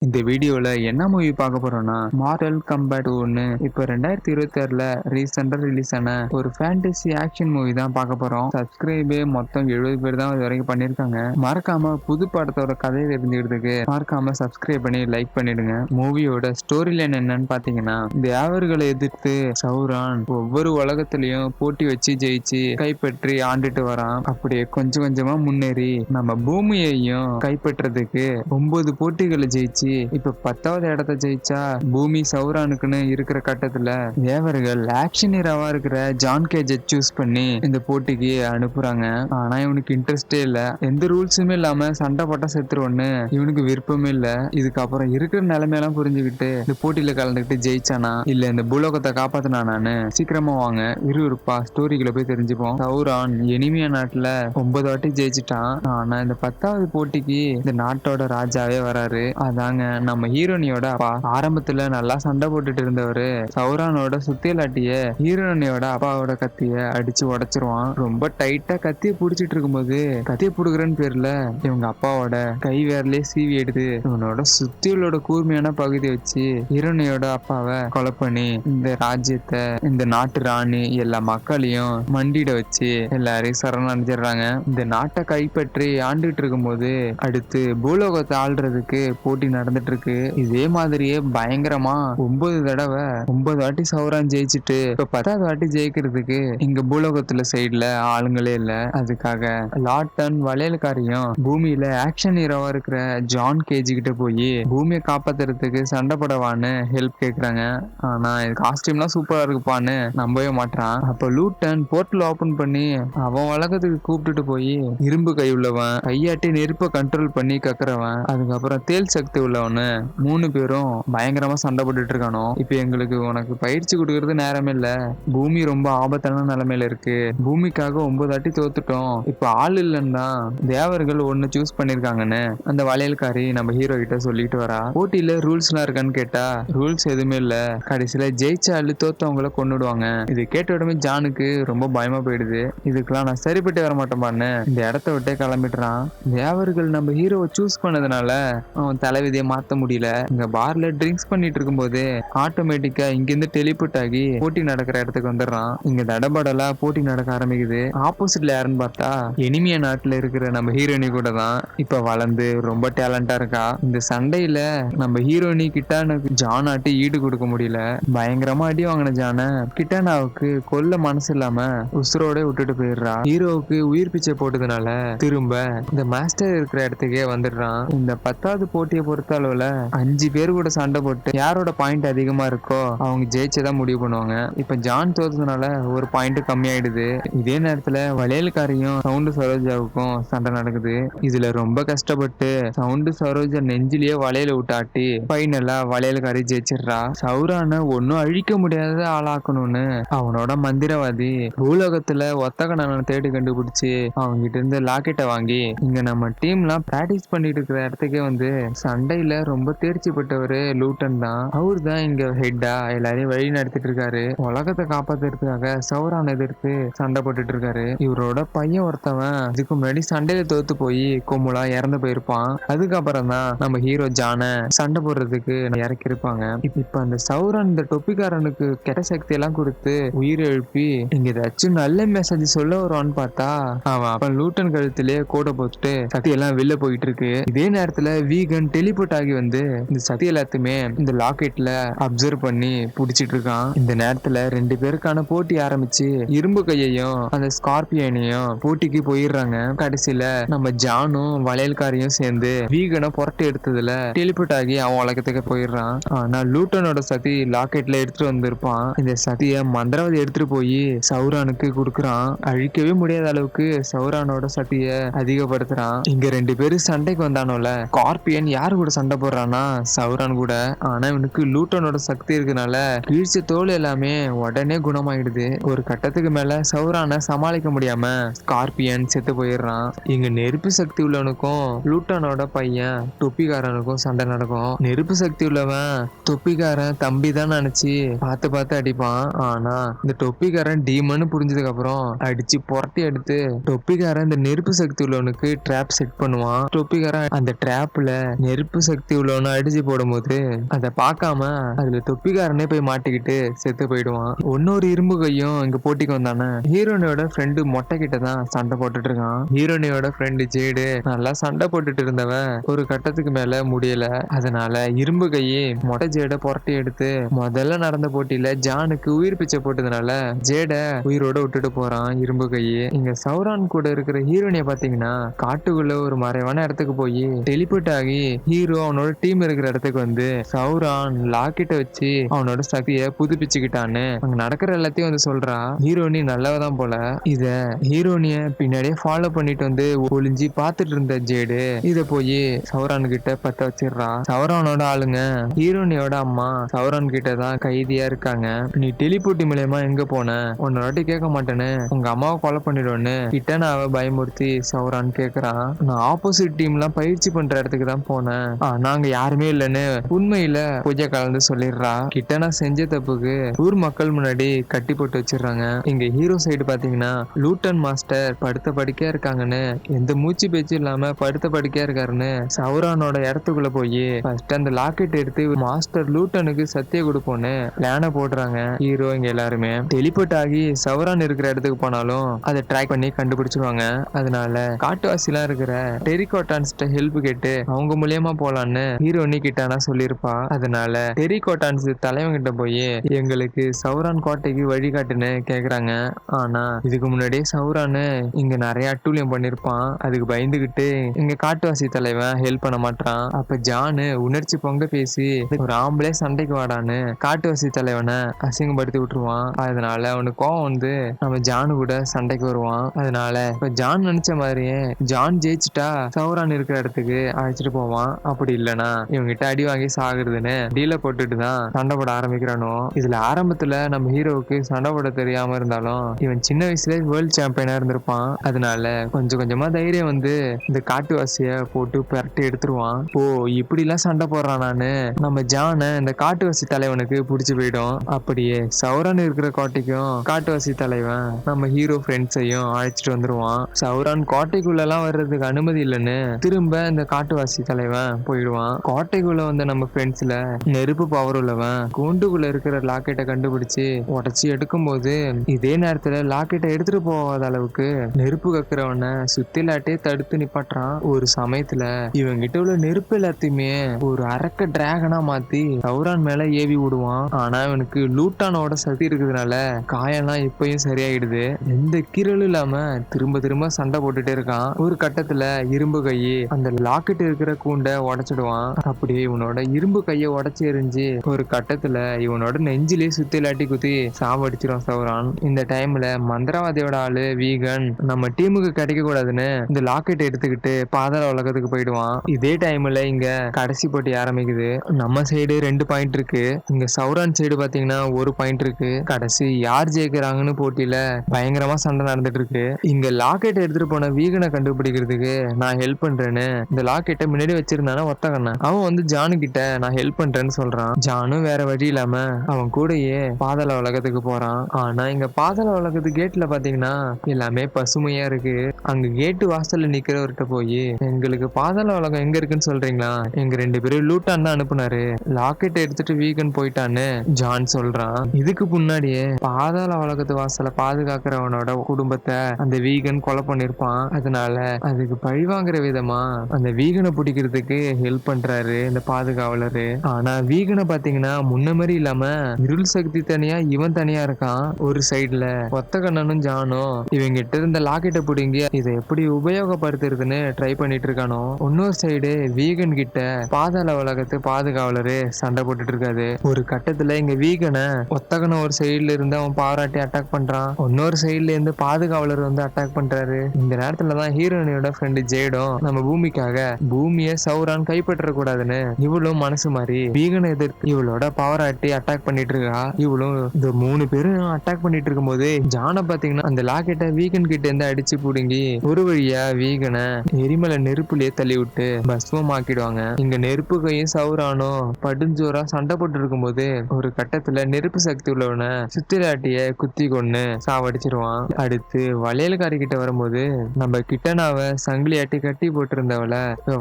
இந்த வீடியோல என்ன மூவி பார்க்க போறோம்னா மார்வெல் கம்பேட் 1 இப்போ 2026ல ரீசெண்டா ரிலீஸ் ஆன ஒரு ஃபேண்டசி ஆக்ஷன் மூவி தான் பார்க்க போறோம். சப்ஸ்கிரைபே மொத்தம் 70 பேர் தான் இது வரைக்கும் பண்ணிருக்காங்க. மறக்காம புது படத்தோட கதையை தெரிஞ்சுக்கிறதுக்கு மறக்காம சப்ஸ்கிரைப் பண்ணி லைக் பண்ணிடுங்க. மூவியோட ஸ்டோரி லைன் என்னன்னு பாத்தீங்கன்னா, தேவர்களை எதிர்த்து சௌரான் ஒவ்வொரு உலகத்திலையும் போட்டி வச்சு ஜெயிச்சு கைப்பற்றி ஆண்டுட்டு வரான். அப்படியே கொஞ்சம் கொஞ்சமா முன்னேறி நம்ம பூமியையும் கைப்பற்றதுக்கு 9 போட்டிகளை ஜெயிச்சு இப்ப 10வது இடத்தை ஜெயிச்சா பூமி சௌரானுக்குன்னு இருக்கிற கட்டத்துல தேவர்கள் ஆக்ஷன் ஹீரோவா இருக்கிற ஜான் கேஜை சூஸ் பண்ணி இந்த போட்டிக்கு அனுப்புறாங்க. ஆனா இவனுக்கு இன்ட்ரெஸ்டே இல்ல. எந்த ரூல்ஸுமே இல்லாம சண்டை போட்டா செத்துருவோன்னு இவனுக்கு விருப்பமே இல்ல. இதுக்கப்புறம் இருக்கிற நிலைமையெல்லாம் புரிஞ்சுக்கிட்டு இந்த போட்டியில கலந்துக்கிட்டு ஜெயிச்சானா இல்ல இந்த பூலோகத்தை காப்பாத்தினானு சீக்கிரமா வாங்க விறுவிறுப்பா ஸ்டோரிக்குள்ள போய் தெரிஞ்சுப்போம். சௌரான் எனிமியா நாட்டுல 9 வாட்டி ஜெயிச்சுட்டான். ஆனா இந்த 10வது போட்டிக்கு இந்த நாட்டோட ராஜாவே வராரு. அதாங்க நம்ம ஹீரோனியோட அப்பா. ஆரம்பத்துல நல்லா சண்டை போட்டுட்டு இருந்தவரு சௌரானோட சுத்தியலாட்டிய ஹீரோனியோட அப்பாவோட கத்திய அடிச்சு உடைச்சிருவான். ரொம்ப டைட்டா கத்திய புடிச்சிட்டு இருக்கும்போது கத்திய புடுக்குறன்னு பேர்ல இவங்க அப்பாவோட கை வேர்லயே சீவி எடுத்து இவனோட சுத்தியலோட கூர்மையான பகுதியை வச்சு ஹீரோனியோட அப்பாவை கொலை பண்ணி இந்த ராஜ்யத்தை இந்த நாட்டு ராணி எல்லா மக்களையும் மண்டிட வச்சு எல்லாரையும் சரணடைஞ்சிடுறாங்க. இந்த நாட்டை கைப்பற்றி ஆண்டுகிட்டு இருக்கும்போது அடுத்து பூலோகத்தை ஆள்றதுக்கு போட்டி நடந்துட்டு இருக்கு. இதே மாதிரியே பயங்கரமா 9 தடவை 9 வாட்டி சௌரான் ஜெயிச்சுட்டு இப்ப 10வது வாட்டி ஜெயிக்கிறதுக்கு இங்க பூலோகத்துல சைடுல ஆளுங்களே இல்ல. அதுக்காக லாட்டன் வளையல்காரியும் பூமியில ஆக்ஷன் ஹீரோவா இருக்கிற ஜான் கேஜி கிட்ட போய் பூமியை காப்பாத்துறதுக்கு சண்டை போடவான்னு ஹெல்ப் கேக்குறாங்க. ஆனா காஸ்டியூம்லாம் சூப்பரா இருக்குப்பான்னு நம்பவே மாட்டான். அப்ப லூட்டன் போர்ட்டல் ஓபன் பண்ணி அவன் உலகத்துக்கு கூப்பிட்டுட்டு போய் இரும்பு கை உள்ளவன் கையாட்டி நெருப்ப கண்ட்ரோல் பண்ணி கக்குறவன் அதுக்கப்புறம் தேல் சக்தி உள்ளவனு 3 பேரும் பயங்கரமா சண்டை போட்டுட்டு இருக்கானோ. இப்ப எங்களுக்கு உனக்கு பயிற்சி கொடுக்கறது நேரமே இல்ல. பூமி ரொம்ப ஆபத்தான நிலைமையில இருக்கு. பூமிக்காக 9 வாட்டி தோத்துட்டோம். இப்ப ஆள் இல்லன்னா தேவர்கள் ஒண்ணு சூஸ் பண்ணிருக்காங்கன்னு அந்த வளையல்காரி நம்ம ஹீரோ கிட்ட சொல்லிட்டு வரா. போட்டியில ரூல்ஸ் எல்லாம் இருக்கான்னு கேட்டா ரூல்ஸ் எதுவுமே இல்ல. கடைசியில ஜெயிச்ச ஆளு தோத்தவங்கள கொன்னுடுவாங்க. இது கேட்ட உடனே ஜானுக்கு ரொம்ப பயமா போயிடுது. இதுக்கெல்லாம் நான் சரிப்பட்டு வர மாட்டேன்பான்னு இந்த இடத்த விட்டே கிளம்பிடுறான். தேவர்கள் நம்ம ஹீரோவை சூஸ் பண்ணதுனால அவன் தலைவிதியை மாத்த முடியல. இங்க பார்ல ட்ரிங்க்ஸ் பண்ணிட்டு இருக்கும்போது ஆட்டோமேட்டிக்கா இங்கிருந்து டெலிபோர்ட் ஆகி போட்டி நடக்கிற இடத்துக்கு வந்துடுறான். இங்க தடபடலா போட்டி நடக்க ஆரம்பிக்குது. ஆப்போசிட்ல யாருன்னு பார்த்தா எனிமியா நாட்டுல இருக்கிற நம்ம ஹீரோயினி கூட தான் இப்ப வளர்ந்து ரொம்ப டேலண்டா இருக்கா. இந்த சண்டையில நம்ம ஹீரோயினி கிட்டானுக்கு ஜானாட்டி ஈடு கொடுக்க முடியல. பயங்கரமா அடி வாங்கின ஜான கிட்டானாவுக்கு கொல்ல மனசு இல்லாம உசுரோட விட்டுட்டு போயிடுறா. ஹீரோவுக்கு உயிர் பிச்சை போட்டதுனால திரும்ப இந்த மாஸ்டர் இருக்கிற இடத்துக்கே வந்துடுறான். இந்த 10வது போட்டியை பொறுத்த அளவுல 5 பேர் கூட சண்டை போட்டு யாரோட பாயிண்ட் அதிகமா இருக்கோ அவங்க ஜெயிச்சதான் முடிவு பண்ணுவாங்க. இப்ப ஜான் தோத்ததுனால ஒரு பாயிண்ட் கம்மியாயிடுது. இதே நேரத்துல வளையல்காரியும் சவுண்டு சரோஜாவுக்கும் சண்டை நடக்குது. இதுல ரொம்ப கஷ்டப்பட்டு சவுண்டு சரோஜா நெஞ்சிலேயே வளையல விட்டாட்டி ஃபைனலா வளையல்காரி ஜெயிச்சிடுறா. சௌரான ஒன்னும் அழிக்க முடியாத ஆளாக்கணும்னு அவனோட மந்திரவாதி பூலோகத்துல ஒத்தகடனை தேடி கண்டுபிடிச்சு அவங்க கிட்ட இருந்து லாக்கெட்டை வாங்கி இங்க நம்ம டீம்லாம் பிராக்டிஸ் பண்ணிட்டு இருக்கிற இடத்துக்கே வந்து சண்டையில ரொம்ப தேர்ச்சி பெற்றவரு லூட்டன் தான். அவரு தான் இங்க ஹெட்டா எல்லாரையும் வழி நடத்திட்டு இருக்காரு. உலகத்தை காப்பாத்துறதுக்காக சௌரான் எதிர்த்து சண்டை போட்டுட்டு இருக்காரு. இவரோட பையன் ஒருத்தவன் இதுக்கு முன்னாடி சண்டையில தோத்து போய் கொம்முலா இறந்து போயிருப்பான். அதுக்கப்புறம் தான் நம்ம ஹீரோ ஜான சண்டை போடுறதுக்கு இறக்கி இருப்பாங்க. இப்ப அந்த சௌரான் இந்த தொப்பிக்காரனுக்கு கெட்ட சக்தி எல்லாம் கொடுத்து உயிர் எழுப்பி இங்க ஏதாச்சும் நல்ல மெசேஜ் சொல்ல வருவான்னு பார்த்தா அவன் அப்ப லூட்டன் கழுத்திலே கோடை போட்டுட்டு சக்தி எல்லாம் வெளில போயிட்டு இருக்கு. இதே நேரத்துல வீகன் டெலிபோர்ட் ஆகி வந்து இந்த சக்தி எல்லாத்தையுமே இந்த லாக்கெட்ல அப்சர்வ் பண்ணி புடிச்சிட்டு இருக்கான். இந்த நேரத்துல 2 பேருக்கான போட்டி ஆரம்பிச்சு இரும்பு கையையும் அந்த ஸ்கார்பியனையும் போட்டிக்கு போயிடுறாங்க. கடைசியில நம்ம ஜானும் வளையல்காரியும் சேர்ந்து வீகனை புரட்டி எடுத்ததுல டெலிபோர்ட் ஆகி அவன் உலகத்துக்கு போயிடுறான். ஆனா லூட்டனோட சக்தி லாக்கெட்ல எடுத்துட்டு வந்திருப்பான். இந்த சக்தியை மந்திரவாதி எடுத்துட்டு போய் சௌரானுக்கு கொடுக்குறான். அழிக்கவே முடியாத அளவுக்கு சௌரானோட சக்தியை அதிகப்படுத்துறான். இங்க 2 பேரும் சண்டைக்கு வந்தானோல ஸ்கார்பியன் யாரு கூட சண்டை போடுறான்னா சௌரான் கூட. ஆனா இவனுக்கு லூட்டனோட சக்தி இருக்கனால கீழ்ச்சி தோல் எல்லாமே உடனே குணமாயிடுது. ஒரு கட்டத்துக்கு மேல சௌரான சமாளிக்க முடியாம ஸ்கார்பியன் செத்து போயிடுறான். இங்க நெருப்பு சக்தி உள்ளவனுக்கும் லூட்டனோட பையன் தொப்பிக்காரனுக்கும் சண்டை நடக்கும். நெருப்பு சக்தி உள்ளவன் தொப்பிக்காரன் தம்பி தான் நினைச்சு பார்த்து பார்த்து அடிப்பான். ஆனா இந்த தொப்பிக்காரன் டீமன்னு புரிஞ்சதுக்கு அப்புறம் அடிச்சு புரட்டி எடுத்து தொப்பிக்காரன் இந்த நெருப்பு சக்தி உள்ளவனுக்கு ட்ராப் செட் பண்ணுவான். தொப்பிக்காரன் அந்த ட்ராப்ல நெருப்பு சக்தி உள்ளவன அடிச்சு போடும்போது அதை பார்க்காம அதுல தொப்பிக்காரனே போய் மாட்டிக்கிட்டு செத்து போயிடுவான். இன்னொரு இரும்பு கையும் இங்க போட்டிக்கு வந்தானே ஹீரோனியோட ஃப்ரெண்டு மொட்டை கிட்ட தான் சண்டை போட்டுட்டு இருக்கான். ஹீரோனியோட ஃப்ரெண்டு ஜேடு நல்லா சண்டை போட்டுட்டு இருந்தவ ஒரு கட்டத்துக்கு மேல முடியல. அதனால இரும்பு கையை மொட்டை ஜேட புரட்டி எடுத்து முதல்ல நடந்த போட்டியில ஜானுக்கு உயிர் பிச்சை போட்டதுனால ஜேட உயிரோட விட்டுட்டு போறான் இரும்பு கையை. இங்க சௌரான் கூட இருக்கிற ஹீரோனிய பாத்தீங்கன்னா காட்டுக்குள்ள ஒரு மறைவான இடத்துக்கு போய் டெலிபோர்ட் ஆகி ஹீரோ அவனோட டீம் இருக்கிற இடத்துக்கு வந்து சௌரான் லாக்கெட்ட வச்சு அவனோட சக்தியை புதுப்பிச்சுக்கிட்டான்னு அங்க நடக்கிற எல்லாத்தையும் வந்து சொல்றா. ஹீரோனி நல்லவதான் போல. இத ஹீரோனிய பின்னாடியே ஃபாலோ பண்ணிட்டு வந்து ஒளிஞ்சி பாத்துட்டு இருந்த ஜேடு இத போய் சௌரான் கிட்ட பத்த வச்சிடுறா. சௌரானோட ஆளுங்க ஹீரோனியோட அம்மா சௌரான் கிட்ட தான் கைதியா இருக்காங்க. நீ டெலிபோர்ட் மூலியமா எங்க போன, உன்ன வாட்டி கேட்க மாட்டேன்னு உங்க அம்மாவை கொலை பண்ணிடுவோன்னு கிட்டனாவை பயமுறுத்தி சௌரான் கேக்குறான். நான் ஆப்போசிட் டீம் எல்லாம் பயிற்சி பண்ற இடத்துக்கு தான் போனேன், நாங்க யாருமே இல்லைன்னு உண்மையில பூஜை கலந்து சொல்லிடுறா. கிட்டனா செஞ்ச தப்புக்கு ஊர் மக்கள் முன்னாடி கட்டி போட்டு வச்சிடுறாங்க. இங்க ஹீரோ சைடு பாத்தீங்கன்னா லூட்டன் மாஸ்டர் படுத்த படுக்கையா இருக்காங்கன்னு எந்த மூச்சு பேச்சு இல்லாம படுத்த படுக்கையா இருக்காருன்னு சௌரானோட இடத்துக்குள்ள போய் ஃபர்ஸ்ட் அந்த லாக்கெட் எடுத்து மாஸ்டர் லூட்டனுக்கு சத்திய கொடுப்போன்னு பிளான போடுறாங்க. ஹீரோ இங்க எல்லாருமே டெலிபோர்ட் ஆகி சௌரான் இருக்கிற இடத்துக்கு போனாலும் அதை ட்ராக் பண்ணி கண்டுபிடிச்சிருவாங்க. அதனால காட்டுவாசி எல்லாம் இருக்கிற டெரிகோட்டான்ஸ்ட ஹெல்ப் கேட்டு அவங்க மூலியமா போலான்னு ஹீரோனி கிட்டானா சொல்லியிருப்பா. அதனால டெரிகோட்டான்ஸ் தலைவன் கிட்ட போய் எங்களுக்கு சௌரான் கோட்டைக்கு வழிகாட்டுன்னு கேக்குறாங்க. ஆனா இதுக்கு முன்னாடியே சௌரானு இங்க நிறைய அட்டூழியம் பண்ணிருப்பான். அதுக்கு பயந்துகிட்டு இங்க காட்டுவாசி தலைவன் ஹெல்ப் பண்ண மாட்டான். அப்ப ஜானு உணர்ச்சி பொங்க பேசி ஒரு ஆம்பளை சண்டைக்கு வாடான்னு காட்டுவாசி தலைவனை அசிங்கப்படுத்தி விட்டுருவான். அதனால அவனுக்கு கோவம் வந்து நம்ம ஜானு கூட சண்டைக்கு வருவான். அதனால இப்ப ஜான் நினைச்ச மாதிரியே ஜான் ஜெயிச்சுட்டா சௌரான் இருக்கிற இடத்துக்கு அழைச்சிட்டு போவான். அப்படி இல்லைன்னா இவங்கிட்ட அடி வாங்கி சாகுறதுன்னு டீல போட்டுட்டு தான் சண்டை போட ஆரம்பிக்கிறானோ. இதுல ஆரம்பத்துல நம்ம ஹீரோவுக்கு சண்டை போட தெரியாம இருந்தாலும் இவன் சின்ன வயசுல வேர்ல்ட் சாம்பியனா இருந்திருப்பான். அதனால கொஞ்சம் கொஞ்சமா தைரியம் வந்து இந்த காட்டுவாசிய போட்டு பரட்டி எடுத்துருவான். ஓ இப்படி எல்லாம் சண்டை போடுறானான்னு நம்ம ஜான இந்த காட்டுவாசி தலைவனுக்கு பிடிச்சு போயிடும். அப்படியே சௌரான் இருக்கிற கோட்டைக்கும் காட்டுவாசி தலைவன் நம்ம ஹீரோ ஃப்ரெண்ட்ஸையும் அழைச்சிட்டு வந்துருவான். சௌரான் கோட்டைக்குள்ள எல்லாம் வர்றதுக்கு அனுமதி இல்லைன்னு திரும்ப இந்த காட்டுவாசி தலைவன் போயிடுவான். கோட்டைக்குள்ள வந்த நம்ம ஃப்ரெண்ட்ஸ்ல நெருப்பு பவர் உள்ளவன் கூண்டுக்குள்ள இருக்கிற லாக்கெட்டை கண்டுபிடிச்சு உடச்சி எடுக்கும் போது இதே நேரத்துல லாக்கெட்டை எடுத்துட்டு போகாத அளவுக்கு நெருப்பு கக்குறவன சுத்திலாட்டே தடுத்து நிப்பாட்டுறான். ஒரு சமயத்துல இவங்கிட்ட உள்ள நெருப்பு எல்லாத்தையுமே ஒரு அரக்க டிராகனா மாத்தி சௌரான் மேல ஏவி விடுவான். ஆனா இவனுக்கு லூட்டானோட சக்தி இருக்கிறதுனால காயெல்லாம் இப்பயும் சரியாயிடுது. எந்த கீரலும் இல்லாம திரும்ப திரும்ப சண்டை போட்டுட்டே இருக்கான். ஒரு கட்டத்துல இரும்பு கையை அந்த லாக்கெட் இருக்கிற கூண்டை உடைச்சிடுவான். அப்படியே இவனோட இரும்பு கையை உடைச்சு எரிஞ்சு ஒரு கட்டத்துல இவனோட நெஞ்சிலே சுத்திலாட்டி குத்தி சாவடிச்சிடும் சௌரான். இந்த டைம்ல மந்திரவாதியோட ஆளு வீகன் நம்ம டீமுக்கு கிடைக்க கூடாதுன்னு இந்த லாக்கெட் எடுத்துக்கிட்டு பாதாள உலகத்துக்கு போயிடுவான். இதே டைம்ல இங்க கடைசி போட்டி ஆரம்பிக்குது. நம்ம சைடு 2 பாயிண்ட் இருக்கு, இங்க சௌரான் சைடு பாத்தீங்கன்னா 1 பாயிண்ட் இருக்கு. கடைசி யார் ஜெயிக்கிறாங்கன்னு போட்டியில பயங்கரமா சண்டை நடந்துட்டு இருக்கு. இங்க லாக்கெட் எடுத்துட்டு போன வீகனை கண்டுபிடிக்கிறதுக்கு நான் ஹெல்ப் பண்றேன்னு இந்த லாக்கெட்டை முன்னாடி வச்சிருந்தானே ஒத்த கண்ணன் அவன் வந்து ஜானு கிட்ட நான் ஹெல்ப் பண்றேன்னு சொல்றான். ஜானு வேற வழி இல்லாம அவன் கூடயே பாதாள உலகத்துக்கு போறான். ஆனா இங்க பாதாள உலகத்து கேட்ல பாத்தீங்கன்னா எல்லாமே பசுமையா இருக்கு. அங்க கேட்டு வாசல்ல நிக்கிறவர்கிட்ட போய் எங்களுக்கு பாதாள உலகம் எங்க இருக்குன்னு சொல்றீங்களா, எங்க 2 பேரும் லூட்டான் தான் அனுப்புனாரு, லாக்கெட் எடுத்துட்டு வீகன் போயிட்டான்னு ஜான் சொல்றான். இதுக்கு முன்னாடியே பாதாள உலகத்து வாசல பாதுகாக்கிறவனோட குடும்பத்தை அந்த வீகன் கொலை பண்ணிருப்பான். அதனால அதுக்கு பழிவாங்குற விதமா அந்த வீகனை பிடிக்கிறதுக்கு ஹெல்ப் பண்றாரு இந்த பாதுகாவலரு. ஆனா வீகனை பாத்தீங்கன்னா முன்ன மாதிரி இல்லாம இருள் சக்தி தனியா இவன் தனியா இருக்கான். ஒரு சைடுல ஒத்த கண்ணனும் ஜானும் இவங்கிட்ட இருந்த லாக்கெட்டை பிடிங்கி இதை எப்படி உபயோகப்படுத்துறதுன்னு ட்ரை பண்ணிட்டு இருக்கானோ. இன்னொரு சைடு வீகன் கிட்ட பாதாள உலகத்து பாதுகாவலரு சண்டை போட்டுட்டு இருக்காரு. ஒரு கட்டத்துல இங்க வீகனை ஒத்தகன ஒரு சைடுல இருந்து அவன் பாராட்டி அட்டாக் பண்றான். இன்னொரு சைடுல இருந்து பாதுகாவலர் வந்து அட்டாக் பண்றாரு. இந்த நேரத்துலதான் ஹீரோனியோட ஃப்ரெண்டு ஜேடும் நம்ம பூமிக்காக பூமியை சௌரான் கைப்பற்ற கூடாதுன்னு இவளும் மனசு மாறி வீகனை எதிர்த்து இவளோட பவராட்டி அட்டாக் பண்ணிட்டு இருக்கா. இவளும் இந்த 3 பேரும் அட்டாக் பண்ணிட்டு இருக்கும் போது ஜானை பாத்தீங்கன்னா அந்த லாக்கெட்டை வீகன் கிட்ட இருந்து அடிச்சு புடுங்கி ஒரு வழியா வீகனை எரிமலை நெருப்புலயே தள்ளி விட்டு பஸ்மம் ஆக்கிடுவாங்க. இங்க நெருப்பு கையும் சௌரானும் படுஞ்சோரா சண்டை போட்டு இருக்கும் போது ஒரு கட்டத்துல நெருப்பு சக்தி உள்ளவன சுத்திராட்டிய குத்தி கொண்டு சாவடிச்சிருவான். அடுத்து வளையல்காரி கிட்ட வரும்போது நம்ம கிட்டனாவை சங்கிலியாட்டி கட்டி போட்டு இருந்தவள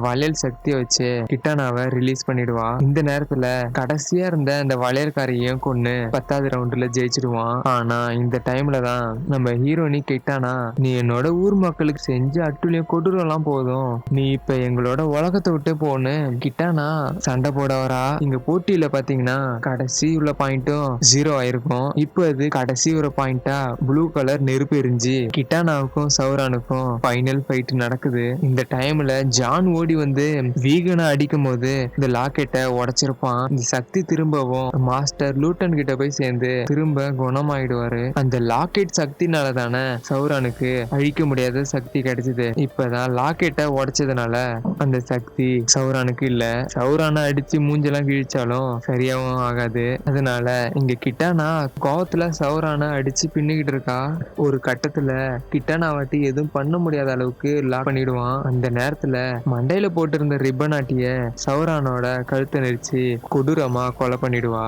வளையல் சக்தியை வச்சு வச்சு கிட்டானாவை ரிலீஸ் பண்ணிடுவா. இந்த நேரத்துல கடைசியா இருந்த அந்த வளையல்காரையும் கொன்னு 10வது ரவுண்ட்ல ஜெயிச்சிடுவான். ஆனா இந்த டைம்ல தான் நம்ம ஹீரோனி கிட்டானா, நீ என்னோட ஊர் மக்களுக்கு செஞ்ச அட்டுழியம் கொடூரம் எல்லாம் போதும், நீ இப்ப எங்களோட உலகத்தை விட்டு போன்னு கிட்டானா சண்டை போட வரா. இங்க போட்டியில பாத்தீங்கன்னா கடைசி உள்ள பாயிண்ட்டும் 0 ஆயிருக்கும். இப்போ அது கடைசி ஒரு பாயிண்டா ப்ளூ கலர் நெருப்பு எரிஞ்சு கிட்டானாவுக்கும் சௌரானுக்கும் ஃபைனல் ஃபைட் நடக்குது. இந்த டைம்ல ஜான் ஓடி வந்து வீகனை அடிக்கும் போது இந்த லாக்கெட்டை உடைச்சிருப்பான். இந்த சக்தி திரும்பவும் மாஸ்டர் லூட்டன் கிட்ட போய் சேர்ந்து திரும்ப குணமாயிடுவாரு. அந்த லாக்கெட் சக்தினால தானே சௌரானுக்கு அழிக்க முடியாத சக்தி கிடைச்சது. இப்பதான் லாக்கெட்டை உடைச்சதுனால அந்த சக்தி சௌரானுக்கு இல்ல. சௌரானை அடிச்சு மூஞ்செல்லாம் கிழிச்சாலும் சரியாவும் ஆகாது. அதனால இங்க கிட்டானா கோவத்துல சௌரானை அடிச்சு பின்னிக்கிட்டு இருக்கா. ஒரு கட்டத்துல கிட்டானாவாட்டி எதுவும் பண்ண முடியாத அளவுக்கு லாக் பண்ணிடுவான். அந்த நேரத்துல மண்டையில போட்டிருந்த ரிப்பன் ஆட்டிய சௌரானோட கழுத்தை நெரிச்சு கொடூரமா கொலை பண்ணிடுவா.